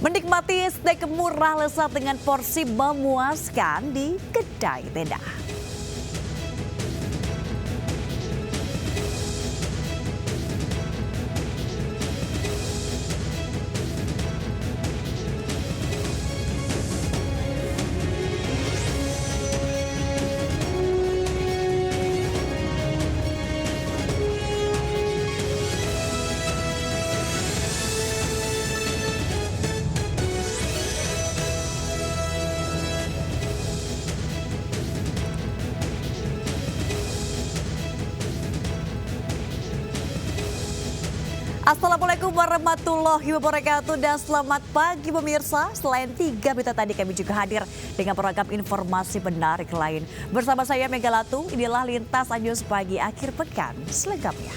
Menikmati steak murah lezat dengan porsi memuaskan di kedai tenda. Assalamualaikum warahmatullahi wabarakatuh dan selamat pagi pemirsa. Selain 3 berita tadi kami juga hadir dengan beragam informasi menarik lain. Bersama saya Megalatu, inilah Lintas Anjus Pagi akhir pekan selengkapnya.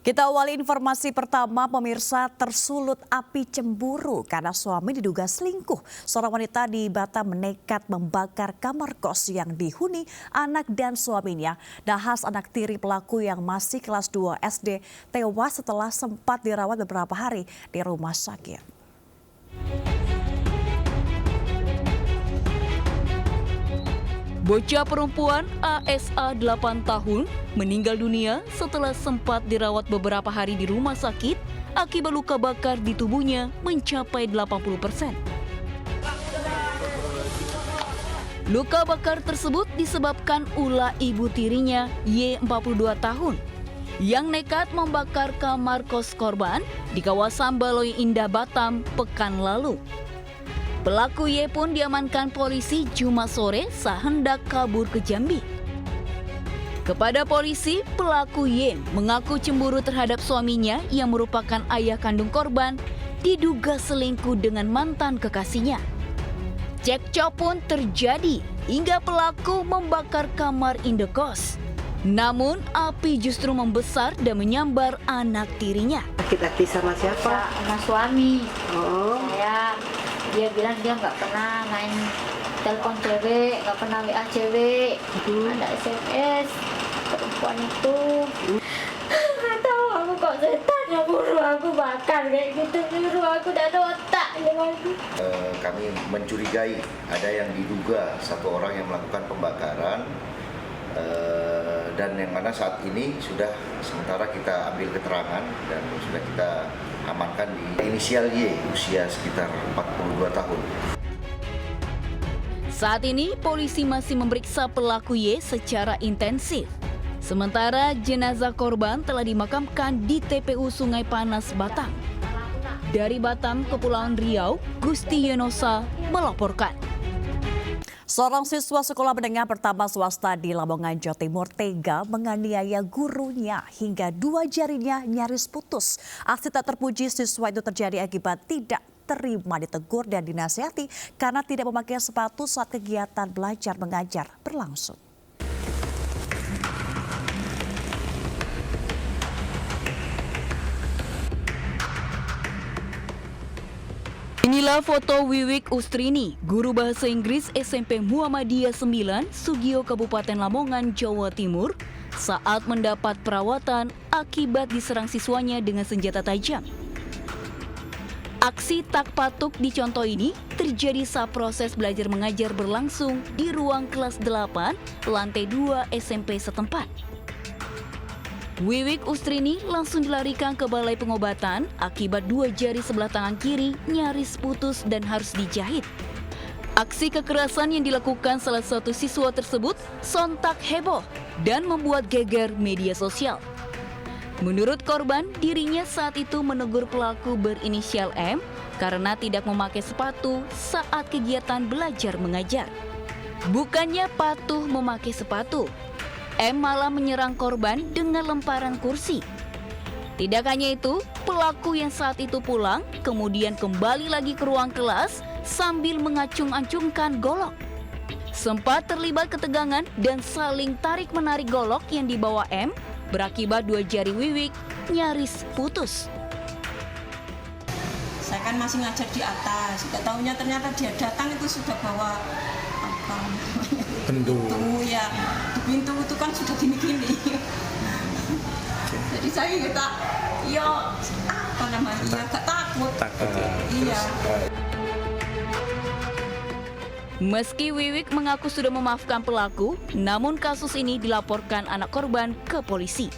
Kita awali informasi pertama, pemirsa tersulut api cemburu karena suami diduga selingkuh. Seorang wanita di Batam nekat membakar kamar kos yang dihuni anak dan suaminya. Nahas anak tiri pelaku yang masih kelas 2 SD tewas setelah sempat dirawat beberapa hari di rumah sakit. Bocah perempuan ASA 8 tahun meninggal dunia setelah sempat dirawat beberapa hari di rumah sakit akibat luka bakar di tubuhnya mencapai 80%. Luka bakar tersebut disebabkan ulah ibu tirinya Y 42 tahun yang nekat membakar kamar kos korban di kawasan Baloi Indah Batam pekan lalu. Pelaku Y pun diamankan polisi Jumat sore saat hendak kabur ke Jambi. Kepada polisi, pelaku Y mengaku cemburu terhadap suaminya yang merupakan ayah kandung korban, diduga selingkuh dengan mantan kekasihnya. Cekcok pun terjadi hingga pelaku membakar kamar indekos. Namun, api justru membesar dan menyambar anak tirinya. Laki-laki sama siapa? Sama suami. Oh. Dia bilang dia nggak pernah main telepon cewek, nggak pernah WA cewek. Ada SMS perempuan itu. Nggak tahu aku kok setan yang bunuh aku bakar kayak gitu, nyuruh aku dan otak. Kami mencurigai ada yang diduga satu orang yang melakukan pembakaran dan yang mana saat ini sudah sementara kita ambil keterangan dan sudah kita amankan di inisial Y, usia sekitar 42 tahun. Saat ini polisi masih memeriksa pelaku Y secara intensif. Sementara jenazah korban telah dimakamkan di TPU Sungai Panas, Batam. Dari Batam, Kepulauan Riau, Gusti Yenosa melaporkan. Seorang siswa sekolah menengah pertama swasta di Lamongan, Jawa Timur tega menganiaya gurunya hingga 2 jarinya nyaris putus. Aksi tak terpuji siswa itu terjadi akibat tidak terima ditegur dan dinasihati karena tidak memakai sepatu saat kegiatan belajar mengajar berlangsung. Inilah foto Wiwik Ustrini, guru bahasa Inggris SMP Muhammadiyah 9, Sugio, Kabupaten Lamongan, Jawa Timur, saat mendapat perawatan akibat diserang siswanya dengan senjata tajam. Aksi tak patuk di contoh ini terjadi saat proses belajar mengajar berlangsung di ruang kelas 8, lantai 2 SMP setempat. Wiwik Ustrini langsung dilarikan ke balai pengobatan akibat 2 jari sebelah tangan kiri nyaris putus dan harus dijahit. Aksi kekerasan yang dilakukan salah satu siswa tersebut sontak heboh dan membuat geger media sosial. Menurut korban, dirinya saat itu menegur pelaku berinisial M karena tidak memakai sepatu saat kegiatan belajar mengajar. Bukannya patuh memakai sepatu, M malah menyerang korban dengan lemparan kursi. Tidak hanya itu, pelaku yang saat itu pulang kemudian kembali lagi ke ruang kelas sambil mengacung-acungkan golok. Sempat terlibat ketegangan dan saling tarik-menarik golok yang dibawa M berakibat 2 jari Wiwik nyaris putus. Saya kan masih ngajar di atas. Nggak tahunya ternyata dia datang itu sudah bawa apa namanya? Pintu ya. Di pintu itu kan sudah gini-gini. Jadi saya kita ya apa namanya? Ya gak takut. Iya. Meski Wiwik mengaku sudah memaafkan pelaku, namun kasus ini dilaporkan anak korban ke polisi.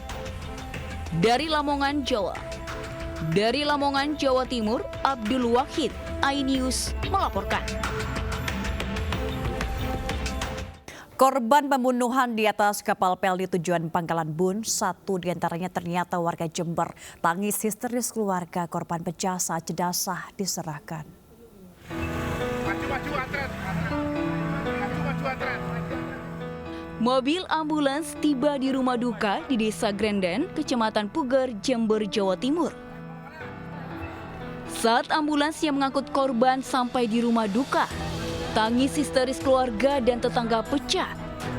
Dari Lamongan, Jawa Timur, Abdul Wahid, iNews melaporkan. Korban pembunuhan di atas kapal PLD tujuan Pangkalan Bun, satu diantaranya ternyata warga Jember. Tangis histeris keluarga korban pecah saat jenazah diserahkan. Mobil ambulans tiba di rumah duka di Desa Grenden, Kecamatan Puger, Jember, Jawa Timur. Saat ambulans yang mengangkut korban sampai di rumah duka, tangis histeris keluarga dan tetangga pecah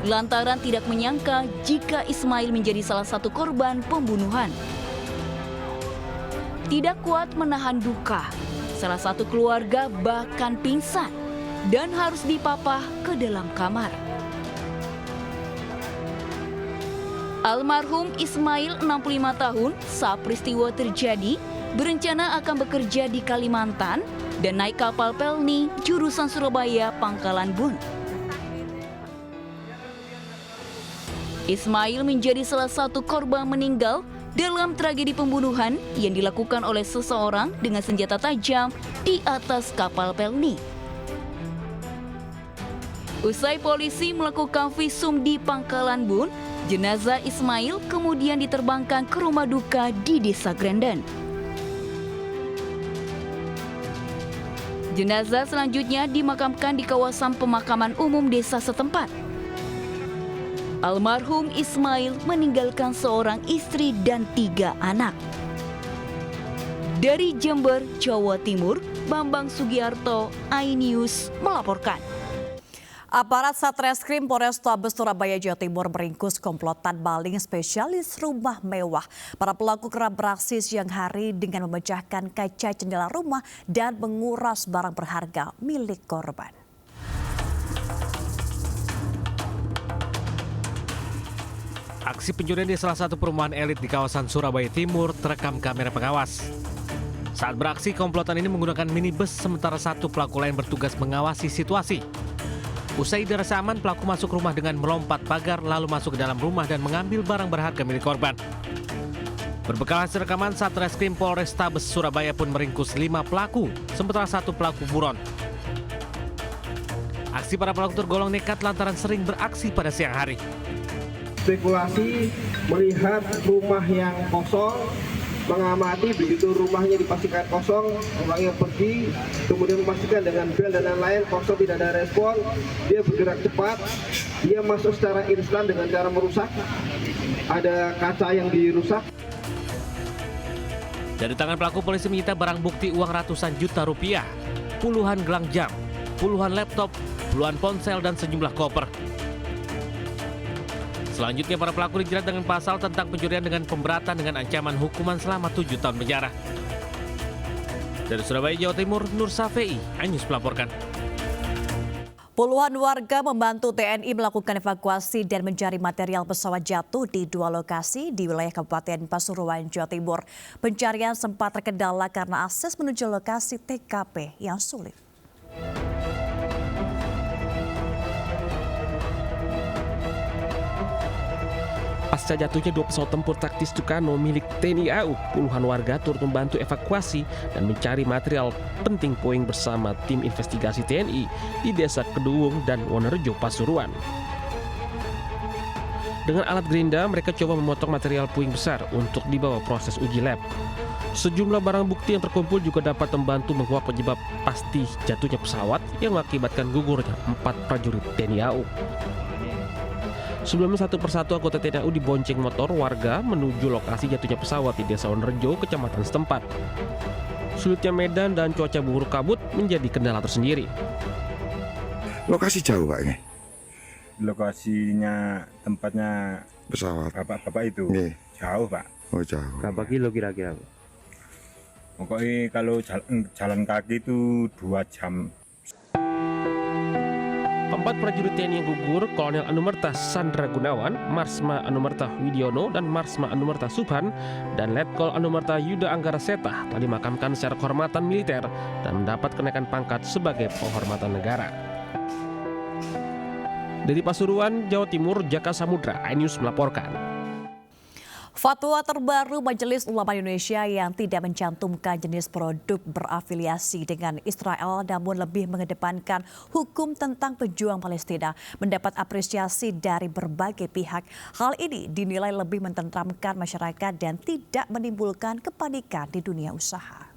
lantaran tidak menyangka jika Ismail menjadi salah satu korban pembunuhan. Tidak kuat menahan duka, salah satu keluarga bahkan pingsan dan harus dipapah ke dalam kamar. Almarhum Ismail 65 tahun saat peristiwa terjadi berencana akan bekerja di Kalimantan dan naik kapal Pelni jurusan Surabaya Pangkalan Bun. Ismail menjadi salah satu korban meninggal dalam tragedi pembunuhan yang dilakukan oleh seseorang dengan senjata tajam di atas kapal Pelni. Usai polisi melakukan visum di Pangkalan Bun, jenazah Ismail kemudian diterbangkan ke rumah duka di Desa Grenden. Jenazah selanjutnya dimakamkan di kawasan pemakaman umum desa setempat. Almarhum Ismail meninggalkan seorang istri dan 3 anak. Dari Jember, Jawa Timur, Bambang Sugiarto, iNews melaporkan. Aparat Satreskrim Polrestabes Surabaya, Jawa Timur meringkus komplotan maling spesialis rumah mewah. Para pelaku kerap beraksi siang hari dengan memecahkan kaca jendela rumah dan menguras barang berharga milik korban. Aksi pencurian di salah satu perumahan elit di kawasan Surabaya Timur terekam kamera pengawas. Saat beraksi, komplotan ini menggunakan minibus sementara satu pelaku lain bertugas mengawasi situasi. Usai dirasa aman, pelaku masuk rumah dengan melompat pagar lalu masuk ke dalam rumah dan mengambil barang berharga milik korban. Berbekal hasil rekaman, Satreskrim Polrestabes Surabaya pun meringkus 5 pelaku, sementara 1 pelaku buron. Aksi para pelaku tergolong nekat lantaran sering beraksi pada siang hari. Spekulasi melihat rumah yang kosong, mengamati begitu rumahnya dipastikan kosong, orangnya pergi, kemudian memastikan dengan bel dan lain-lain kosong, tidak ada respon, dia bergerak cepat, dia masuk secara instan dengan cara merusak, ada kaca yang dirusak. Dari tangan pelaku, polisi menyita barang bukti uang ratusan juta rupiah, puluhan gelang jam, puluhan laptop, puluhan ponsel, dan sejumlah koper. Selanjutnya, para pelaku dijerat dengan pasal tentang pencurian dengan pemberatan dengan ancaman hukuman selama 7 tahun penjara. Dari Surabaya, Jawa Timur, Nur Safei, iNews melaporkan. Puluhan warga membantu TNI melakukan evakuasi dan mencari material pesawat jatuh di 2 lokasi di wilayah Kabupaten Pasuruan, Jawa Timur. Pencarian sempat terkendala karena akses menuju lokasi TKP yang sulit. Pasca jatuhnya 2 pesawat tempur taktis Tucano milik TNI AU, puluhan warga turut membantu evakuasi dan mencari material penting puing bersama tim investigasi TNI di Desa Keduwung dan Wonorejo, Pasuruan. Dengan alat gerinda, mereka coba memotong material puing besar untuk dibawa proses uji lab. Sejumlah barang bukti yang terkumpul juga dapat membantu menguak penyebab pasti jatuhnya pesawat yang mengakibatkan gugurnya 4 prajurit TNI AU. Sebelumnya, satu persatu anggota TNI AU dibonceng motor warga menuju lokasi jatuhnya pesawat di Desa Wonorejo, kecamatan setempat. Sulitnya medan dan cuaca buruk kabut menjadi kendala tersendiri. Lokasi jauh Pak ini? Lokasinya tempatnya pesawat. Bapak itu Nge. jauh Pak. Oh jauh. Berapa kilo kira-kira? Pokoknya kalau jalan kaki itu 2 jam. 4 prajurit TNI yang gugur, Kolonel Anumerta Sandra Gunawan, Marsma Anumerta Widiono, dan Marsma Anumerta Subhan, dan Letkol Anumerta Yuda Anggara Seta telah dimakamkan secara kehormatan militer dan mendapat kenaikan pangkat sebagai penghormatan negara. Dari Pasuruan, Jawa Timur, Jaka Samudra, iNews melaporkan. Fatwa terbaru Majelis Ulama Indonesia yang tidak mencantumkan jenis produk berafiliasi dengan Israel namun lebih mengedepankan hukum tentang pejuang Palestina mendapat apresiasi dari berbagai pihak. Hal ini dinilai lebih menenteramkan masyarakat dan tidak menimbulkan kepanikan di dunia usaha.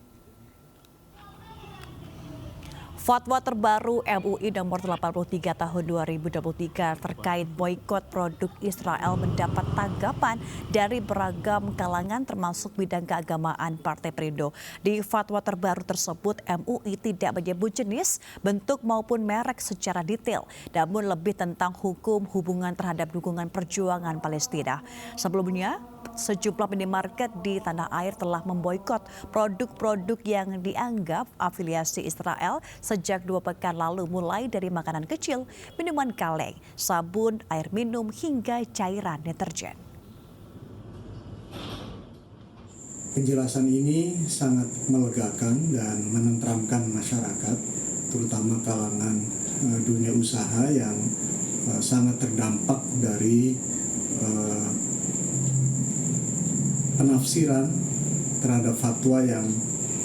Fatwa terbaru MUI nomor 83 tahun 2023 terkait boikot produk Israel mendapat tanggapan dari beragam kalangan termasuk bidang keagamaan Partai Perindo. Di fatwa terbaru tersebut MUI tidak menyebut jenis, bentuk maupun merek secara detail, namun lebih tentang hukum hubungan terhadap dukungan perjuangan Palestina. Sebelumnya, sejumlah minimarket di tanah air telah memboikot produk-produk yang dianggap afiliasi Israel sejak 2 pekan lalu, mulai dari makanan kecil, minuman kaleng, sabun, air minum, hingga cairan deterjen. Penjelasan ini sangat melegakan dan menenteramkan masyarakat, terutama kalangan dunia usaha yang sangat terdampak dari penafsiran terhadap fatwa yang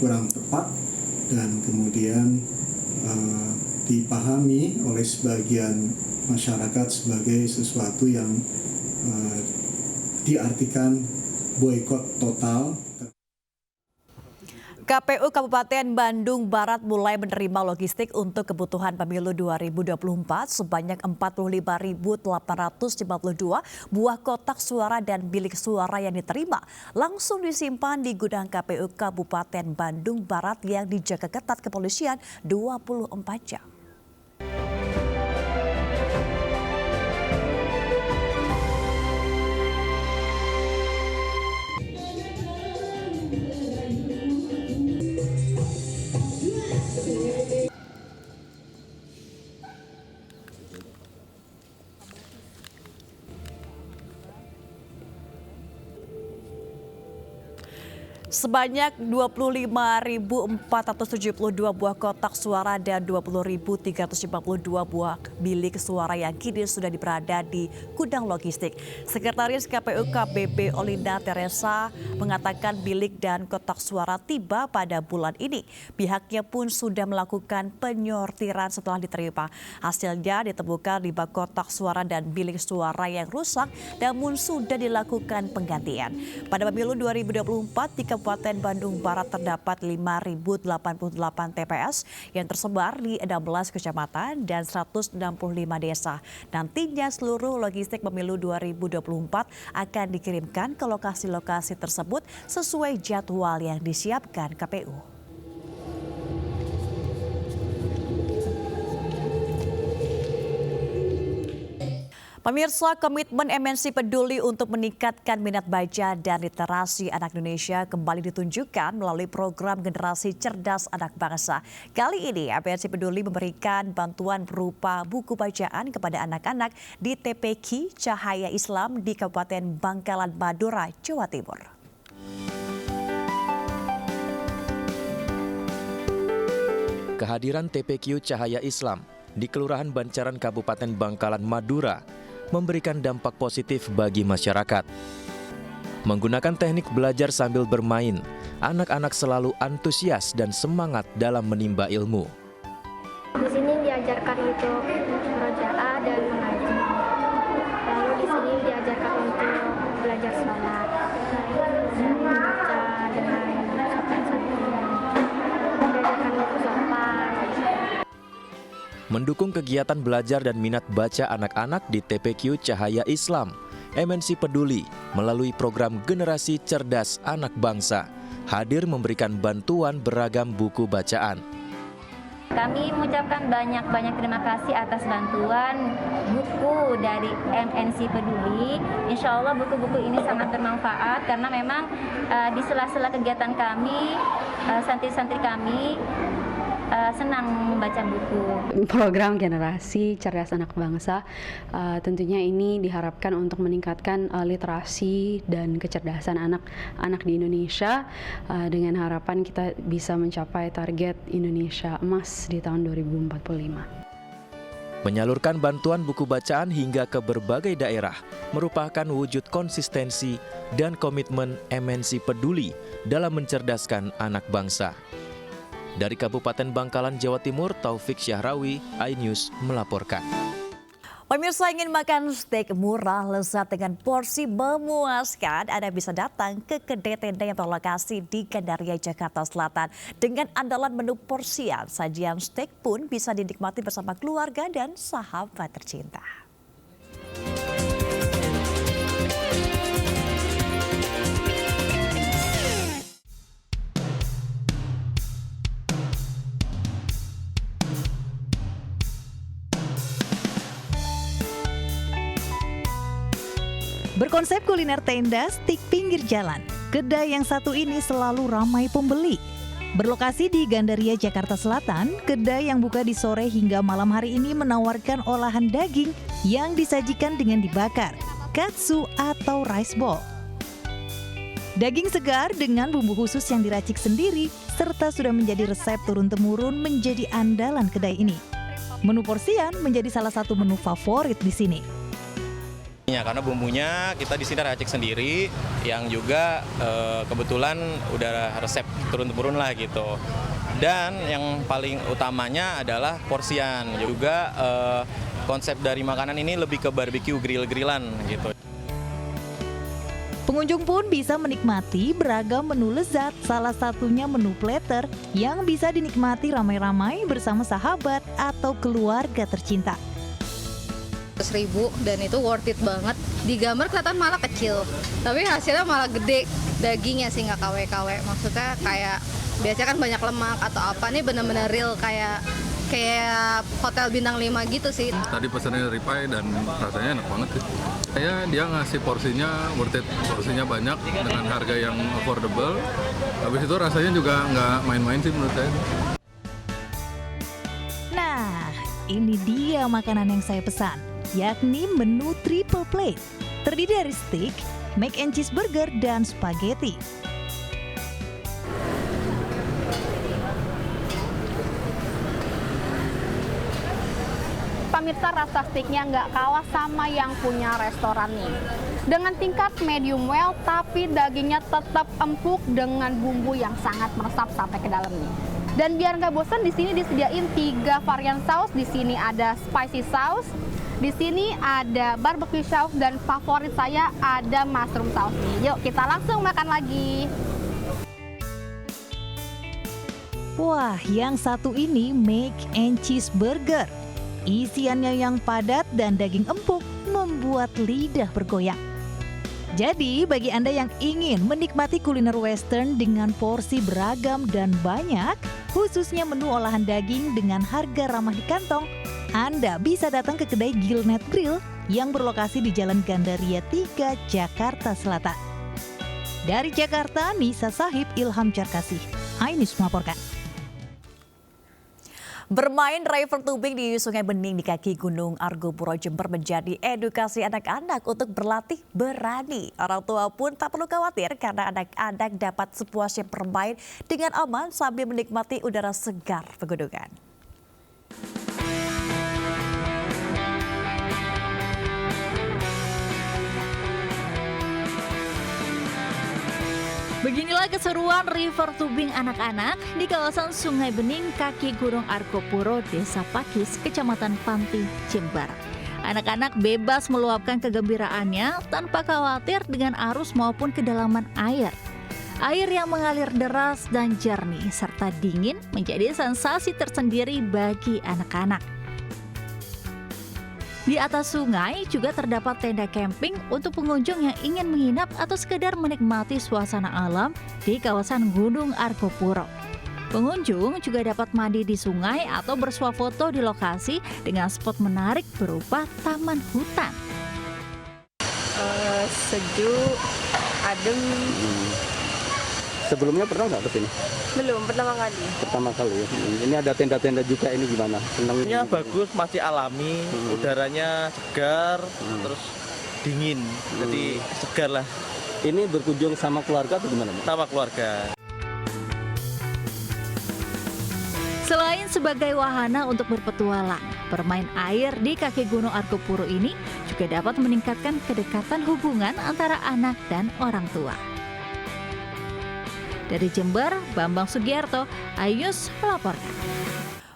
kurang tepat dan kemudian dipahami oleh sebagian masyarakat sebagai sesuatu yang diartikan boikot total. KPU Kabupaten Bandung Barat mulai menerima logistik untuk kebutuhan pemilu 2024 sebanyak 45.852 buah kotak suara dan bilik suara yang diterima langsung disimpan di gudang KPU Kabupaten Bandung Barat yang dijaga ketat kepolisian 24 jam. Sebanyak 25.472 buah kotak suara dan 20.352 buah bilik suara yang kini sudah berada di gudang logistik. Sekretaris KPU KBB Olinda Teresa mengatakan bilik dan kotak suara tiba pada bulan ini. Pihaknya pun sudah melakukan penyortiran setelah diterima. Hasilnya ditemukan 5 kotak suara dan bilik suara yang rusak namun sudah dilakukan penggantian. Pada pemilu 2024 di Kabupaten Bandung Barat terdapat 5.088 TPS yang tersebar di 16 kecamatan dan 165 desa. Nantinya seluruh logistik pemilu 2024 akan dikirimkan ke lokasi-lokasi tersebut sesuai jadwal yang disiapkan KPU. Pemirsa, komitmen MNC Peduli untuk meningkatkan minat baca dan literasi anak Indonesia kembali ditunjukkan melalui program Generasi Cerdas Anak Bangsa. Kali ini MNC Peduli memberikan bantuan berupa buku bacaan kepada anak-anak di TPQ Cahaya Islam di Kabupaten Bangkalan Madura, Jawa Timur. Kehadiran TPQ Cahaya Islam di Kelurahan Bancaran Kabupaten Bangkalan Madura memberikan dampak positif bagi masyarakat. Menggunakan teknik belajar sambil bermain, anak-anak selalu antusias dan semangat dalam menimba ilmu. Di sini diajarkan untuk murojaah dan mengaji. Lalu di sini diajarkan untuk belajar sholat dan membaca dengan sopan santun. Diajarkan untuk sopan. Mendukung kegiatan belajar dan minat baca anak-anak di TPQ Cahaya Islam, MNC Peduli melalui program Generasi Cerdas Anak Bangsa hadir memberikan bantuan beragam buku bacaan. Kami mengucapkan banyak-banyak terima kasih atas bantuan buku dari MNC Peduli. Insya Allah buku-buku ini sangat bermanfaat karena memang di sela-sela kegiatan kami, santri-santri kami senang membaca buku. Program Generasi Cerdas Anak Bangsa tentunya ini diharapkan untuk meningkatkan literasi dan kecerdasan anak-anak di Indonesia dengan harapan kita bisa mencapai target Indonesia Emas di tahun 2045. Menyalurkan bantuan buku bacaan hingga ke berbagai daerah merupakan wujud konsistensi dan komitmen MNC Peduli dalam mencerdaskan anak bangsa. Dari Kabupaten Bangkalan, Jawa Timur, Taufik Syahrawi, iNews melaporkan. Pemirsa ingin makan steak murah, lezat dengan porsi memuaskan, Anda bisa datang ke kedai tenda yang berlokasi di Gandaria, Jakarta Selatan. Dengan andalan menu porsian, sajian steak pun bisa dinikmati bersama keluarga dan sahabat tercinta. Berkonsep kuliner tenda stik pinggir jalan, kedai yang satu ini selalu ramai pembeli. Berlokasi di Gandaria, Jakarta Selatan, kedai yang buka di sore hingga malam hari ini menawarkan olahan daging yang disajikan dengan dibakar, katsu atau rice ball. Daging segar dengan bumbu khusus yang diracik sendiri, serta sudah menjadi resep turun-temurun menjadi andalan kedai ini. Menu porsian menjadi salah satu menu favorit di sini. Ya, karena bumbunya kita di sini racik sendiri, yang juga kebetulan udah resep turun-temurun lah gitu. Dan yang paling utamanya adalah porsian. Juga konsep dari makanan ini lebih ke barbecue grill-grillan gitu. Pengunjung pun bisa menikmati beragam menu lezat, salah satunya menu platter yang bisa dinikmati ramai-ramai bersama sahabat atau keluarga tercinta. 100.000 dan itu worth it banget. Di gambar kelihatan malah kecil, tapi hasilnya malah gede. Dagingnya sih nggak KW-KW, maksudnya kayak biasanya kan banyak lemak atau apa, nih bener-bener real kayak hotel bintang 5 gitu sih. Tadi pesannya ribeye dan rasanya enak banget sih. Dia ngasih porsinya worth it, porsinya banyak dengan harga yang affordable. Habis itu rasanya juga nggak main-main sih menurut saya. Nah, ini dia makanan yang saya pesan, yakni menu triple plate. Terdiri dari steak, mac and cheese burger, dan spaghetti. Pemirsa, rasa steaknya nggak kalah sama yang punya restoran nih. Dengan tingkat medium well, tapi dagingnya tetap empuk dengan bumbu yang sangat meresap sampai ke dalam nih. Dan biar nggak bosan, di sini disediain 3 varian saus. Di sini ada spicy sauce, di sini ada barbecue sauce, dan favorit saya ada mushroom sauce nih. Yuk kita langsung makan lagi. Wah, yang satu ini mac and cheese burger. Isiannya yang padat dan daging empuk membuat lidah bergoyang. Jadi, bagi Anda yang ingin menikmati kuliner western dengan porsi beragam dan banyak, khususnya menu olahan daging dengan harga ramah di kantong, Anda bisa datang ke kedai Gilnet Grill yang berlokasi di Jalan Gandaria 3, Jakarta Selatan. Dari Jakarta, Nisa Sahib, Ilham Charkasih, iNews melaporkan. Bermain river tubing di Sungai Bening di kaki Gunung Argopuro, Jember menjadi edukasi anak-anak untuk berlatih berani. Orang tua pun tak perlu khawatir karena anak-anak dapat sepuasnya bermain dengan aman sambil menikmati udara segar pegunungan. Beginilah keseruan river tubing anak-anak di kawasan Sungai Bening, kaki Gunung Argopuro, Desa Pakis, Kecamatan Panti, Jember. Anak-anak bebas meluapkan kegembiraannya tanpa khawatir dengan arus maupun kedalaman air. Air yang mengalir deras dan jernih serta dingin menjadi sensasi tersendiri bagi anak-anak. Di atas sungai juga terdapat tenda camping untuk pengunjung yang ingin menginap atau sekedar menikmati suasana alam di kawasan Gunung Argopuro. Pengunjung juga dapat mandi di sungai atau bersuah foto di lokasi dengan spot menarik berupa taman hutan. Sejuk, adem. Sebelumnya pernah nggak ke sini? Belum, pertama kali. Pertama kali ya. Ini ada tenda-tenda juga, ini gimana? Senangnya bagus, masih alami, udaranya segar, terus dingin, jadi segar lah. Ini berkunjung sama keluarga atau gimana? Sama keluarga. Selain sebagai wahana untuk berpetualang, bermain air di kaki Gunung Argopuro ini juga dapat meningkatkan kedekatan hubungan antara anak dan orang tua. Dari Jember, Bambang Sugiarto, Ayus melaporkan.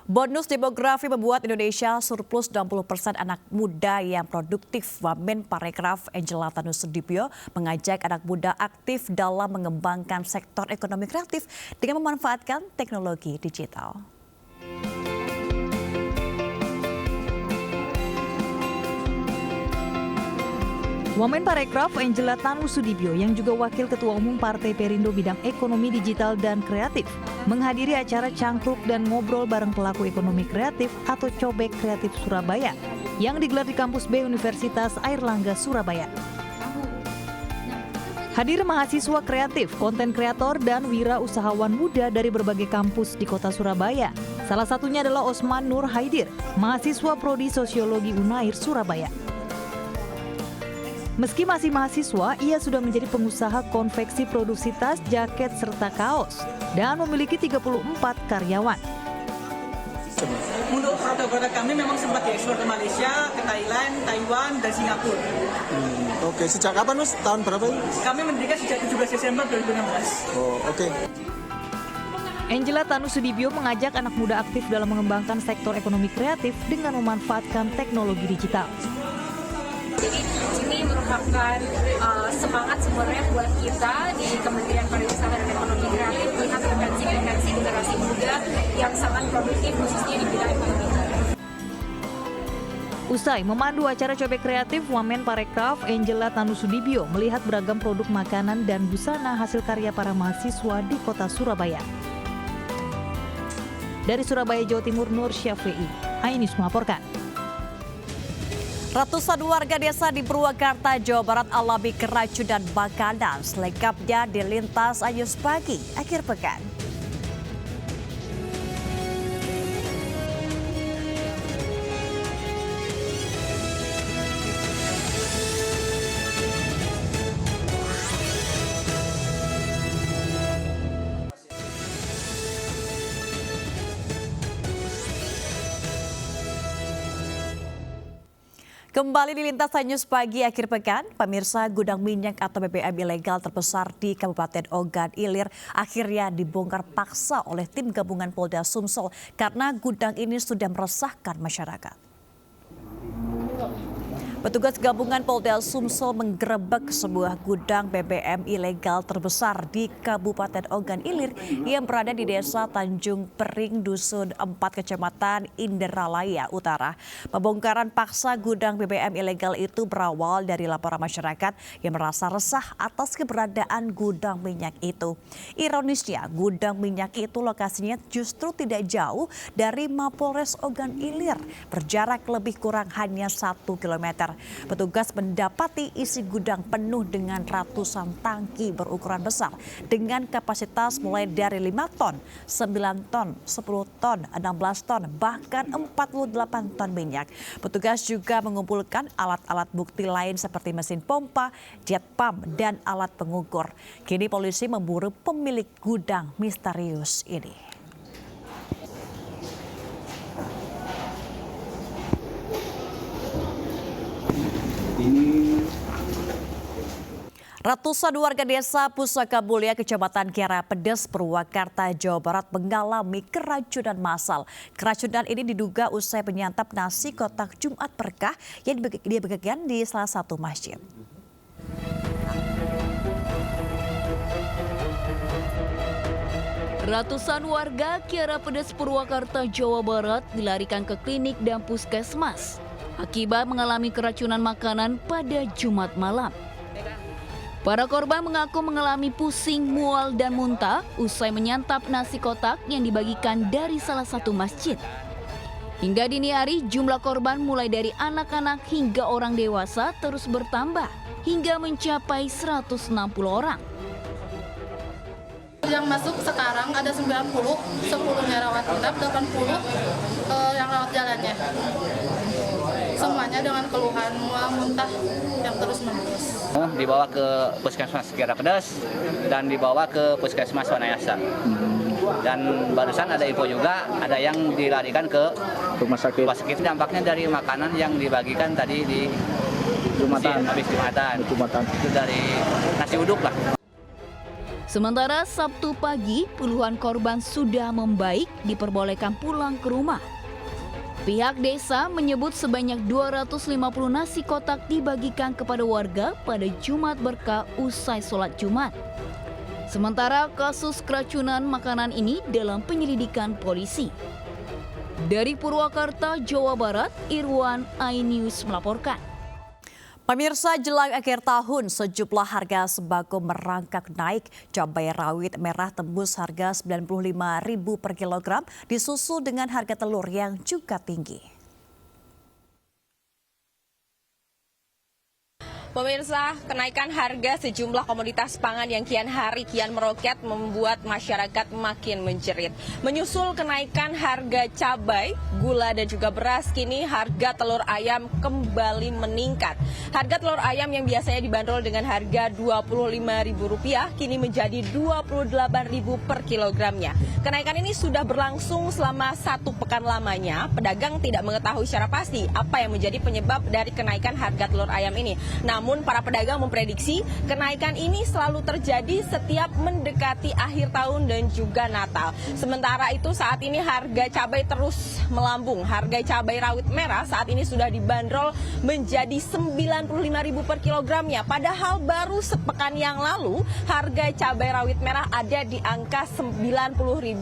Bonus demografi membuat Indonesia surplus 60% anak muda yang produktif. Wamen Parekraf Angela Tanusudibyo mengajak anak muda aktif dalam mengembangkan sektor ekonomi kreatif dengan memanfaatkan teknologi digital. Wamen Parekraf Angela Tanusudibyo yang juga Wakil Ketua Umum Partai Perindo bidang ekonomi digital dan kreatif menghadiri acara cangkruk dan ngobrol bareng pelaku ekonomi kreatif atau Cobek Kreatif Surabaya yang digelar di Kampus B Universitas Airlangga Surabaya. Hadir mahasiswa kreatif, konten kreator, dan wirausahawan muda dari berbagai kampus di kota Surabaya. Salah satunya adalah Osman Nur Haidir, mahasiswa Prodi Sosiologi Unair Surabaya. Meski masih mahasiswa, ia sudah menjadi pengusaha konveksi produksi tas, jaket, serta kaos dan memiliki 34 karyawan. Untuk produk-produk kami memang sempat diekspor ke Malaysia, ke Thailand, Taiwan, dan Singapura. Oke, sejak kapan Mas? Tahun berapa ini? Kami mendirikan sejak 17 Desember 2016. Oh, oke. Angela Tanusudibyo mengajak anak muda aktif dalam mengembangkan sektor ekonomi kreatif dengan memanfaatkan teknologi digital. Jadi ini merupakan semangat sebenarnya buat kita di Kementerian Pariwisata dan Ekonomi Kreatif melihat potensi generasi muda yang sangat produktif khususnya di bidang ekonomi. Usai memandu acara Cobek Kreatif, Wamen Parekraf Angela Tanusudibyo melihat beragam produk makanan dan busana hasil karya para mahasiswa di kota Surabaya. Dari Surabaya, Jawa Timur, Nur Syafi'i, Ainus melaporkan. Ratusan warga desa di Purwakarta, Jawa Barat alami keracunan makanan. Selengkapnya di Lintas Ayus Pagi akhir pekan. Kembali di Lintas News Pagi akhir pekan, pemirsa, gudang minyak atau BBM ilegal terbesar di Kabupaten Ogan Ilir akhirnya dibongkar paksa oleh tim gabungan Polda Sumsel karena gudang ini sudah meresahkan masyarakat. Petugas gabungan Polda Sumsel menggerebek sebuah gudang BBM ilegal terbesar di Kabupaten Ogan Ilir yang berada di Desa Tanjung Pering, Dusun 4, Kecamatan Inderalaya Utara. Pembongkaran paksa gudang BBM ilegal itu berawal dari laporan masyarakat yang merasa resah atas keberadaan gudang minyak itu. Ironisnya, gudang minyak itu lokasinya justru tidak jauh dari Mapolres Ogan Ilir, berjarak lebih kurang hanya 1 km. Petugas mendapati isi gudang penuh dengan ratusan tangki berukuran besar dengan kapasitas mulai dari 5 ton, 9 ton, 10 ton, 16 ton, bahkan 48 ton minyak. Petugas juga mengumpulkan alat-alat bukti lain seperti mesin pompa, jet pump, dan alat pengukur. Kini polisi memburu pemilik gudang misterius ini. Ratusan warga desa Pusaka Mulia, Kecamatan Kiara Pedes, Purwakarta, Jawa Barat mengalami keracunan massal. Keracunan ini diduga usai menyantap nasi kotak Jumat Berkah yang dibagikan di salah satu masjid. Ratusan warga Kiara Pedes, Purwakarta, Jawa Barat dilarikan ke klinik dan puskesmas akibat mengalami keracunan makanan pada Jumat malam. Para korban mengaku mengalami pusing, mual, dan muntah usai menyantap nasi kotak yang dibagikan dari salah satu masjid. Hingga dini hari, jumlah korban mulai dari anak-anak hingga orang dewasa terus bertambah hingga mencapai 160 orang. Yang masuk sekarang ada 90, 10-nya rawat inap, 80 yang rawat jalannya. Semuanya dengan keluhan mual, muntah yang terus-menerus. Dibawa ke Puskesmas Kiara Pedas dan dibawa ke Puskesmas Wanayasa. Dan barusan ada info juga ada yang dilarikan ke rumah sakit. Dampaknya dari makanan yang dibagikan tadi di habis Jumatan. Itu dari nasi uduk lah. Sementara Sabtu pagi, puluhan korban sudah membaik diperbolehkan pulang ke rumah. Pihak desa menyebut sebanyak 250 nasi kotak dibagikan kepada warga pada Jumat Berkah usai sholat Jumat. Sementara kasus keracunan makanan ini dalam penyelidikan polisi. Dari Purwakarta, Jawa Barat, Irwan, iNews melaporkan. Pemirsa, jelang akhir tahun sejumlah harga sembako merangkak naik. Cabai rawit merah tembus harga Rp95.000 per kilogram, disusul dengan harga telur yang juga tinggi. Pemirsa, kenaikan harga sejumlah komoditas pangan yang kian hari kian meroket membuat masyarakat makin menjerit. Menyusul kenaikan harga cabai, gula dan juga beras, kini harga telur ayam kembali meningkat. Harga telur ayam yang biasanya dibanderol dengan harga Rp25.000 kini menjadi Rp28.000 per kilogramnya. Kenaikan ini sudah berlangsung selama 1 pekan lamanya. Pedagang tidak mengetahui secara pasti apa yang menjadi penyebab dari kenaikan harga telur ayam ini. Namun para pedagang memprediksi kenaikan ini selalu terjadi setiap mendekati akhir tahun dan juga Natal. Sementara itu saat ini harga cabai terus melambung. Harga cabai rawit merah saat ini sudah dibanderol menjadi Rp95.000 per kilogramnya. Padahal baru sepekan yang lalu harga cabai rawit merah ada di angka Rp90.000.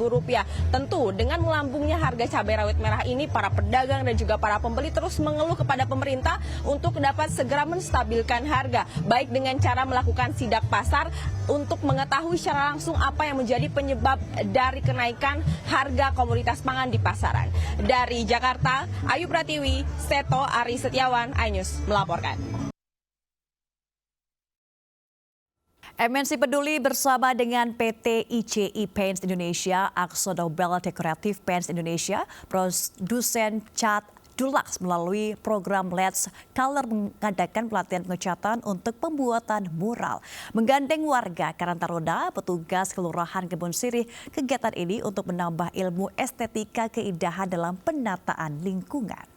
Tentu dengan melambungnya harga cabai rawit merah ini, para pedagang dan juga para pembeli terus mengeluh kepada pemerintah untuk dapat segera menstabilkan harga, baik dengan cara melakukan sidak pasar untuk mengetahui secara langsung apa yang menjadi penyebab dari kenaikan harga komoditas pangan di pasaran. Dari Jakarta, Ayu Pratiwi, Seto Ari Setiawan, iNews melaporkan. MNC Peduli bersama dengan PT ICI Paints Indonesia, AkzoNobel Decorative Paints Indonesia, produsen cat Dulux melalui program Let's Color mengadakan pelatihan pengecatan untuk pembuatan mural. Menggandeng warga Karang Taruna, petugas Kelurahan Kebon Sirih, kegiatan ini untuk menambah ilmu estetika keindahan dalam penataan lingkungan.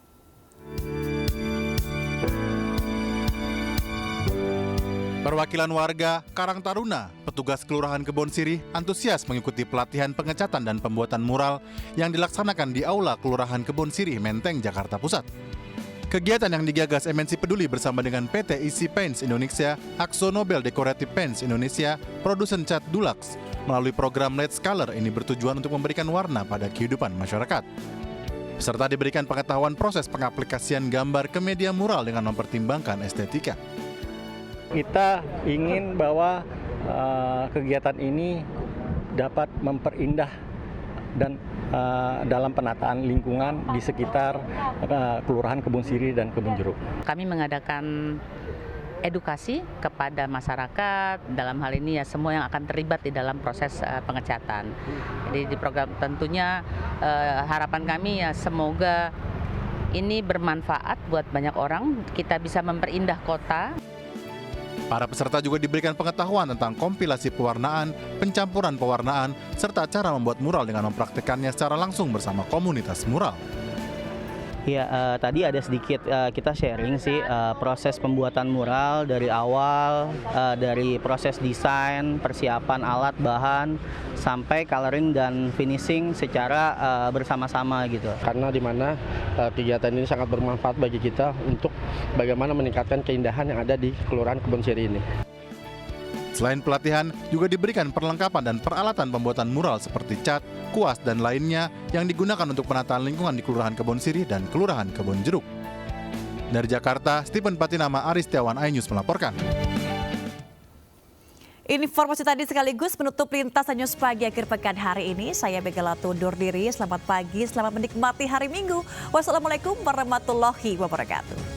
Perwakilan warga Karang Taruna, petugas Kelurahan Kebon Sirih antusias mengikuti pelatihan pengecatan dan pembuatan mural yang dilaksanakan di Aula Kelurahan Kebon Sirih, Menteng, Jakarta Pusat. Kegiatan yang digagas MNC Peduli bersama dengan PT ICI Paints Indonesia, AkzoNobel Decorative Paints Indonesia, produsen cat Dulux, melalui program Let's Color ini bertujuan untuk memberikan warna pada kehidupan masyarakat. Peserta diberikan pengetahuan proses pengaplikasian gambar ke media mural dengan mempertimbangkan estetika. Kita ingin bahwa kegiatan ini dapat memperindah dan dalam penataan lingkungan di sekitar Kelurahan Kebon Sirih dan Kebon Jeruk. Kami mengadakan edukasi kepada masyarakat, dalam hal ini ya semua yang akan terlibat di dalam proses pengecatan. Jadi di program tentunya harapan kami ya semoga ini bermanfaat buat banyak orang, kita bisa memperindah kota. Para peserta juga diberikan pengetahuan tentang kompilasi pewarnaan, pencampuran pewarnaan, serta cara membuat mural dengan mempraktikkannya secara langsung bersama komunitas mural. Ya, tadi ada sedikit kita sharing sih proses pembuatan mural dari awal, dari proses desain, persiapan alat, bahan, sampai coloring dan finishing secara bersama-sama gitu. Karena di mana kegiatan ini sangat bermanfaat bagi kita untuk bagaimana meningkatkan keindahan yang ada di Kelurahan Kebon Sirih ini. Selain pelatihan, juga diberikan perlengkapan dan peralatan pembuatan mural seperti cat, kuas, dan lainnya yang digunakan untuk penataan lingkungan di Kelurahan Kebon Sirih dan Kelurahan Kebon Jeruk. Dari Jakarta, Stephen Patinama, Ari Setiawan, iNews melaporkan. Informasi tadi sekaligus menutup lintasan news pagi akhir pekan hari ini. Saya Begala undur diri. Selamat pagi, selamat menikmati hari Minggu. Wassalamualaikum warahmatullahi wabarakatuh.